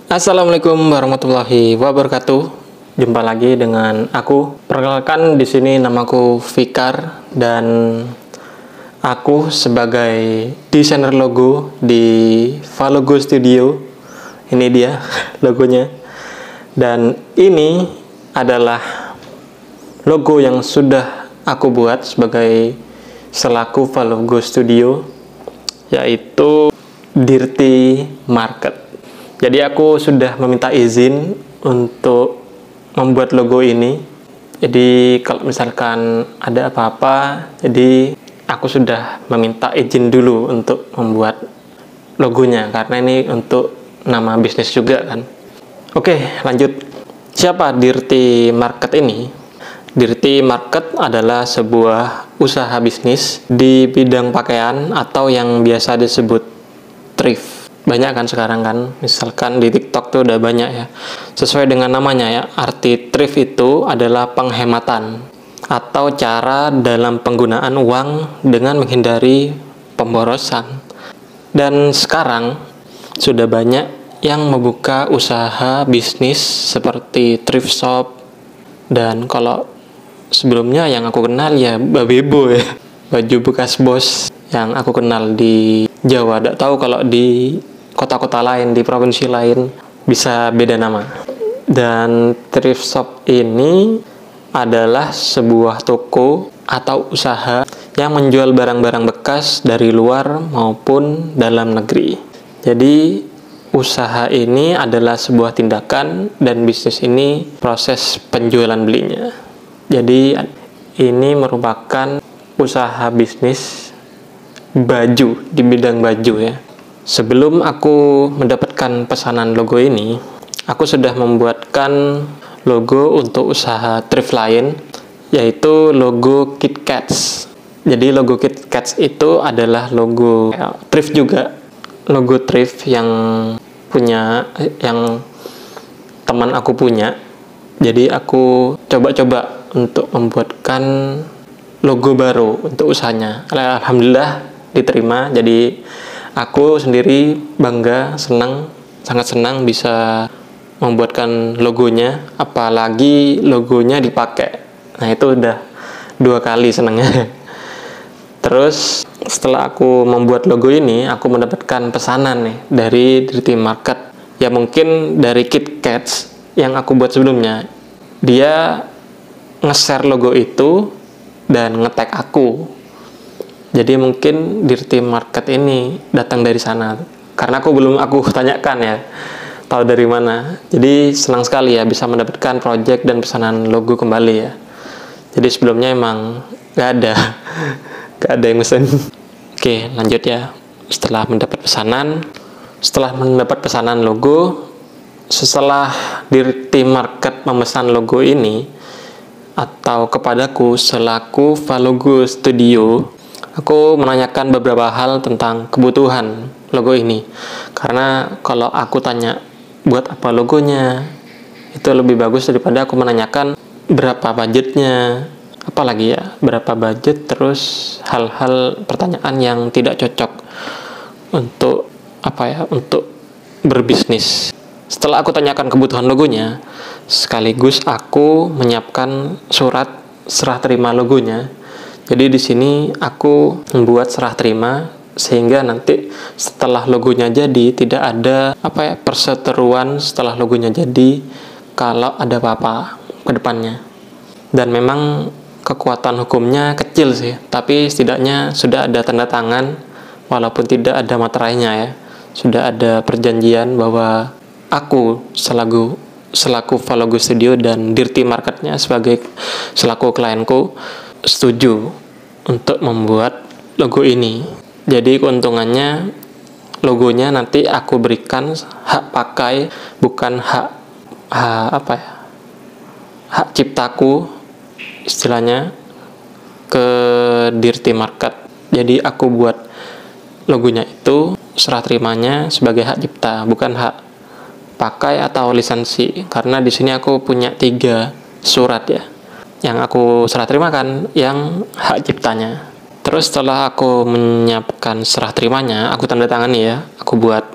Assalamualaikum warahmatullahi wabarakatuh. Jumpa lagi dengan aku. Perkenalkan, di sini namaku Fikar dan aku sebagai desainer logo di Valogo Studio. Ini dia logonya. Dan ini adalah logo yang sudah aku buat selaku Valogo Studio, yaitu Dirty Market. Jadi aku sudah meminta izin untuk membuat logo ini. Jadi kalau misalkan ada apa-apa, jadi aku sudah meminta izin dulu untuk membuat logonya, karena ini untuk nama bisnis juga kan. Oke, lanjut. Siapa Dirty Market ini? Dirty Market adalah sebuah usaha bisnis di bidang pakaian atau yang biasa disebut thrift. Banyak kan sekarang kan, misalkan di TikTok tuh udah banyak ya. Sesuai dengan namanya ya, arti thrift itu adalah penghematan atau cara dalam penggunaan uang dengan menghindari pemborosan. Dan sekarang sudah banyak yang membuka usaha bisnis seperti thrift shop. Dan kalau sebelumnya yang aku kenal ya Babebo ya, baju bekas bos yang aku kenal di Jawa. Tidak tahu kalau di kota-kota lain, di provinsi lain bisa beda nama. Dan thrift shop ini adalah sebuah toko atau usaha yang menjual barang-barang bekas dari luar maupun dalam negeri. Jadi usaha ini adalah sebuah tindakan dan bisnis ini proses penjualan belinya. Jadi ini merupakan usaha bisnis baju, di bidang baju ya. Sebelum aku mendapatkan pesanan logo ini, aku sudah membuatkan logo untuk usaha thrift lain, yaitu logo KitKats. Jadi logo KitKats itu adalah logo thrift juga, logo thrift yang teman aku punya. Jadi aku coba-coba untuk membuatkan logo baru untuk usahanya. Alhamdulillah diterima. Jadi aku sendiri bangga, sangat senang bisa membuatkan logonya, apalagi logonya dipakai. Nah itu udah 2 kali senangnya. Terus setelah aku membuat logo ini, aku mendapatkan pesanan nih dari Dirty Market. Ya mungkin dari KitKats yang aku buat sebelumnya. Dia nge-share logo itu dan nge-tag aku. Jadi mungkin Dirty Market ini datang dari sana. Karena aku tanyakan ya, tahu dari mana. Jadi senang sekali ya bisa mendapatkan project dan pesanan logo kembali ya. Jadi sebelumnya emang gak ada yang mesen. Oke, lanjut ya. Setelah mendapat pesanan logo, setelah Dirty Market memesan logo ini atau kepadaku selaku Valogo Studio, aku menanyakan beberapa hal tentang kebutuhan logo ini. Karena kalau aku tanya buat apa logonya, itu lebih bagus daripada aku menanyakan berapa budgetnya, apalagi ya berapa budget, terus hal-hal pertanyaan yang tidak cocok untuk untuk berbisnis. Setelah aku tanyakan kebutuhan logonya, sekaligus aku menyiapkan surat serah terima logonya. Jadi di sini aku membuat serah terima sehingga nanti setelah logonya jadi tidak ada perseteruan setelah logonya jadi kalau ada apa-apa ke depannya. Dan memang kekuatan hukumnya kecil sih, tapi setidaknya sudah ada tanda tangan walaupun tidak ada materainya ya. Sudah ada perjanjian bahwa aku selaku Valogo Studio dan Dirty Marketnya selaku klienku setuju untuk membuat logo ini. Jadi keuntungannya logonya nanti aku berikan hak pakai, bukan hak ciptaku istilahnya, ke Dirty Market. Jadi aku buat logonya itu serah terimanya sebagai hak cipta, bukan hak pakai atau lisensi. Karena di sini aku punya 3 surat ya, yang aku serah terimakan yang hak ciptanya. Terus setelah aku menyiapkan serah terimanya, aku tanda tangani ya, aku buat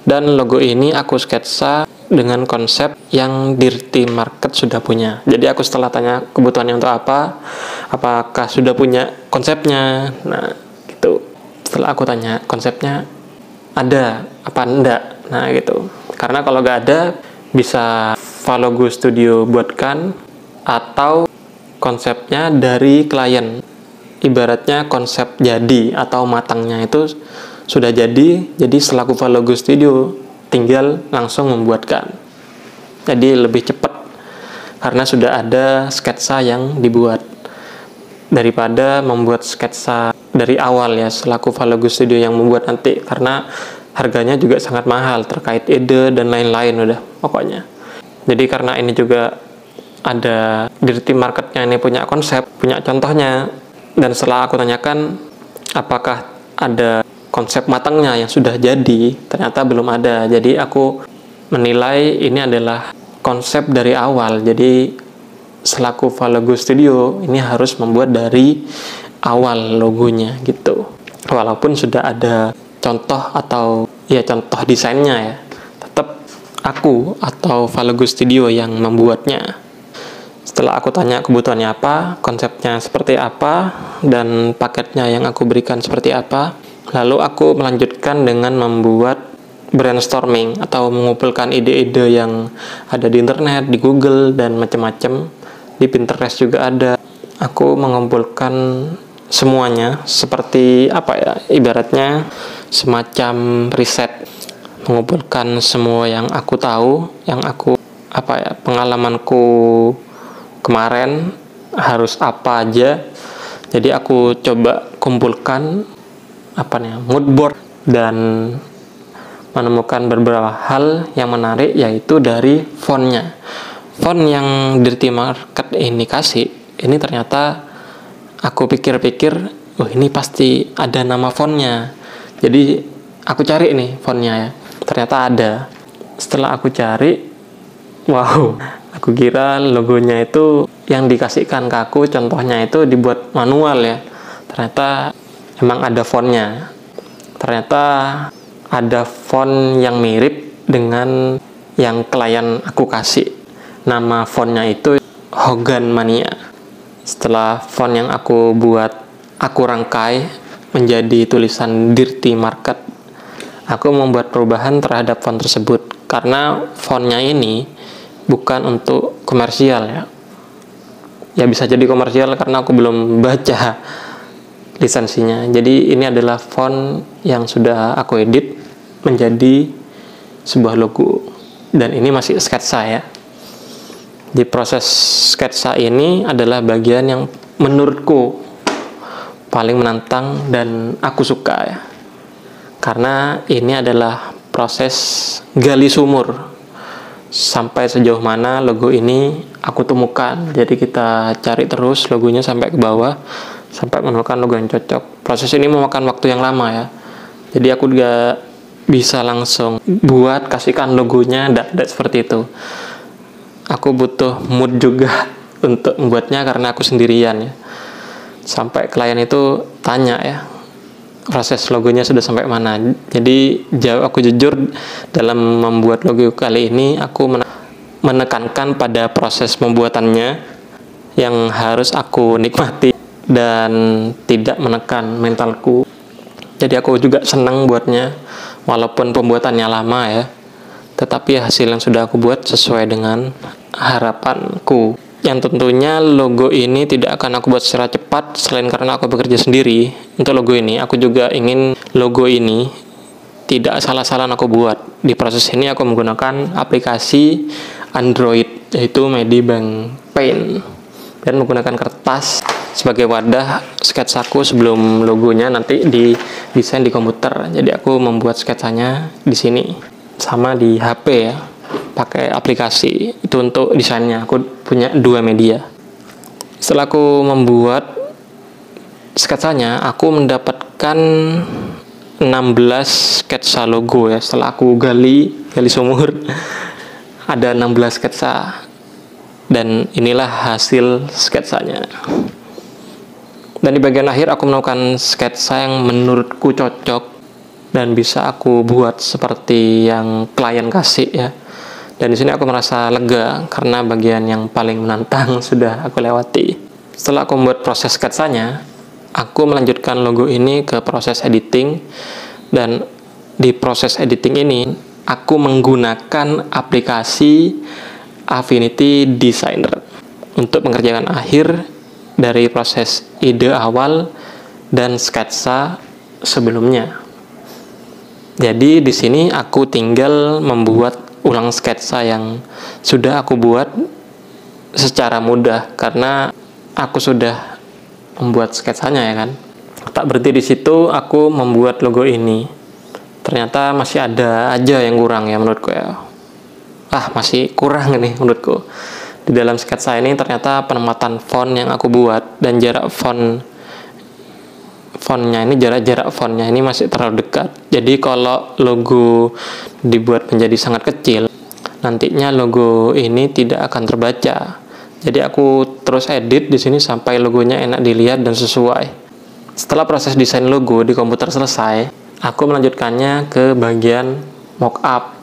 Dan logo ini aku sketsa dengan konsep yang Dirty Market sudah punya. Jadi aku setelah tanya kebutuhannya untuk apa, apakah sudah punya konsepnya. Nah, gitu. Setelah aku tanya konsepnya ada apa enggak. Nah, gitu. Karena kalau nggak ada, bisa Valogo Studio buatkan, atau konsepnya dari klien. Ibaratnya konsep jadi atau matangnya itu sudah jadi selaku Valogo Studio tinggal langsung membuatkan. Jadi lebih cepat karena sudah ada sketsa yang dibuat daripada membuat sketsa dari awal ya selaku Valogo Studio yang membuat nanti, karena harganya juga sangat mahal terkait ide dan lain-lain udah pokoknya. Jadi karena ini juga ada Dirty Marketnya ini punya konsep, punya contohnya, dan setelah aku tanyakan apakah ada konsep matangnya yang sudah jadi, ternyata belum ada. Jadi aku menilai ini adalah konsep dari awal. Jadi selaku Valogo Studio ini harus membuat dari awal logonya gitu. Walaupun sudah ada contoh atau ya contoh desainnya ya, tetap aku atau Valogo Studio yang membuatnya. Setelah aku tanya kebutuhannya apa, konsepnya seperti apa, dan paketnya yang aku berikan seperti apa, lalu aku melanjutkan dengan membuat brainstorming atau mengumpulkan ide-ide yang ada di internet, di Google, dan macam-macam. Di Pinterest juga ada. Aku mengumpulkan semuanya seperti apa ya, ibaratnya semacam riset. Mengumpulkan semua yang aku tahu, yang aku pengalamanku kemarin harus apa aja. Jadi aku coba kumpulkan mood board dan menemukan beberapa hal yang menarik, yaitu dari fontnya. Font yang Dirty Market ini kasih, ini ternyata aku pikir-pikir, ini pasti ada nama fontnya. Jadi aku cari nih fontnya ya, ternyata ada. Setelah aku cari, wow, aku kira logonya itu yang dikasihkan ke aku, contohnya itu dibuat manual ya. Ternyata emang ada fontnya. Ternyata ada font yang mirip dengan yang klien aku kasih. Nama fontnya itu Hogan Mania. Setelah font yang aku buat, aku rangkai menjadi tulisan Dirty Market. Aku membuat perubahan terhadap font tersebut karena fontnya ini bukan untuk komersial ya. Ya bisa jadi komersial karena aku belum baca lisensinya. Jadi ini adalah font yang sudah aku edit menjadi sebuah logo. Dan ini masih sketsa ya. Di proses sketsa ini adalah bagian yang menurutku paling menantang dan aku suka ya. Karena ini adalah proses gali sumur. Sampai sejauh mana logo ini aku temukan. Jadi kita cari terus logonya sampai ke bawah, sampai menemukan logo yang cocok. Proses ini memakan waktu yang lama ya. Jadi aku juga bisa langsung buat kasihkan logonya, tidak seperti itu. Aku butuh mood juga untuk membuatnya karena aku sendirian ya. Sampai klien itu tanya ya, proses logonya sudah sampai mana. Jadi aku jujur dalam membuat logo kali ini aku menekankan pada proses pembuatannya yang harus aku nikmati dan tidak menekan mentalku. Jadi aku juga senang buatnya walaupun pembuatannya lama ya, tetapi hasil yang sudah aku buat sesuai dengan harapanku. Yang tentunya logo ini tidak akan aku buat secara cepat selain karena aku bekerja sendiri. Untuk logo ini aku juga ingin logo ini tidak salah-salah aku buat. Di proses ini aku menggunakan aplikasi Android yaitu Medibank Paint dan menggunakan kertas sebagai wadah sketsaku sebelum logonya nanti didesain di komputer. Jadi aku membuat sketsanya di sini sama di HP ya, pakai aplikasi itu untuk desainnya. Aku punya 2 media. Setelah aku membuat sketsanya, aku mendapatkan 16 sketsa logo ya. Setelah aku gali sumur, ada 16 sketsa. Dan inilah hasil sketsanya. Dan di bagian akhir aku menemukan sketsa yang menurutku cocok dan bisa aku buat seperti yang klien kasih ya. Dan di sini aku merasa lega karena bagian yang paling menantang sudah aku lewati. Setelah aku membuat proses sketsanya, aku melanjutkan logo ini ke proses editing, dan di proses editing ini aku menggunakan aplikasi Affinity Designer untuk mengerjakan akhir dari proses ide awal dan sketsa sebelumnya. Jadi di sini aku tinggal membuat ulang sketsa yang sudah aku buat secara mudah karena aku sudah membuat sketsanya ya kan. Tak berhenti di situ, aku membuat logo ini. Ternyata masih ada aja yang kurang ya menurutku ya. Masih kurang nih menurutku. Di dalam sketsa ini ternyata penempatan font yang aku buat dan jarak jarak fontnya ini masih terlalu dekat. Jadi kalau logo dibuat menjadi sangat kecil, nantinya logo ini tidak akan terbaca. Jadi aku terus edit di sini sampai logonya enak dilihat dan sesuai. Setelah proses desain logo di komputer selesai, aku melanjutkannya ke bagian mockup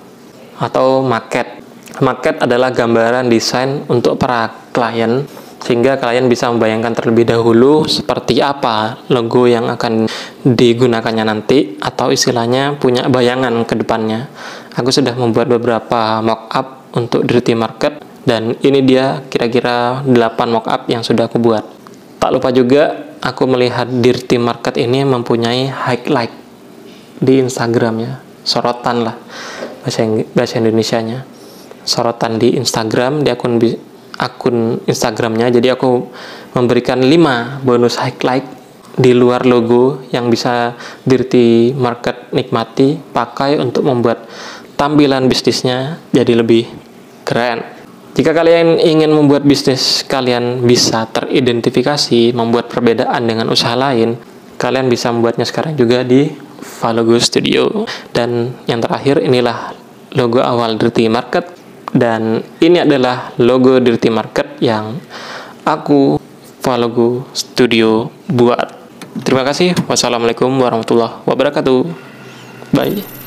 atau maket. Maket adalah gambaran desain untuk para klien, sehingga kalian bisa membayangkan terlebih dahulu seperti apa logo yang akan digunakannya nanti, atau istilahnya punya bayangan ke depannya. Aku sudah membuat beberapa mockup untuk Dirty Market, dan ini dia kira-kira 8 mockup yang sudah aku buat. Tak lupa juga aku melihat Dirty Market ini mempunyai highlight di Instagramnya, sorotan lah bahasa Indonesianya, sorotan di Instagram, di akun Instagramnya. Jadi aku memberikan 5 bonus highlight di luar logo yang bisa Dirty Market nikmati pakai untuk membuat tampilan bisnisnya jadi lebih keren. Jika kalian ingin membuat bisnis kalian bisa teridentifikasi, membuat perbedaan dengan usaha lain, kalian bisa membuatnya sekarang juga di Valogo Studio. Dan yang terakhir, inilah logo awal Dirty Market, dan ini adalah logo Dirty Market yang aku Valogo Studio buat. Terima kasih. Wassalamualaikum warahmatullahi wabarakatuh. Bye.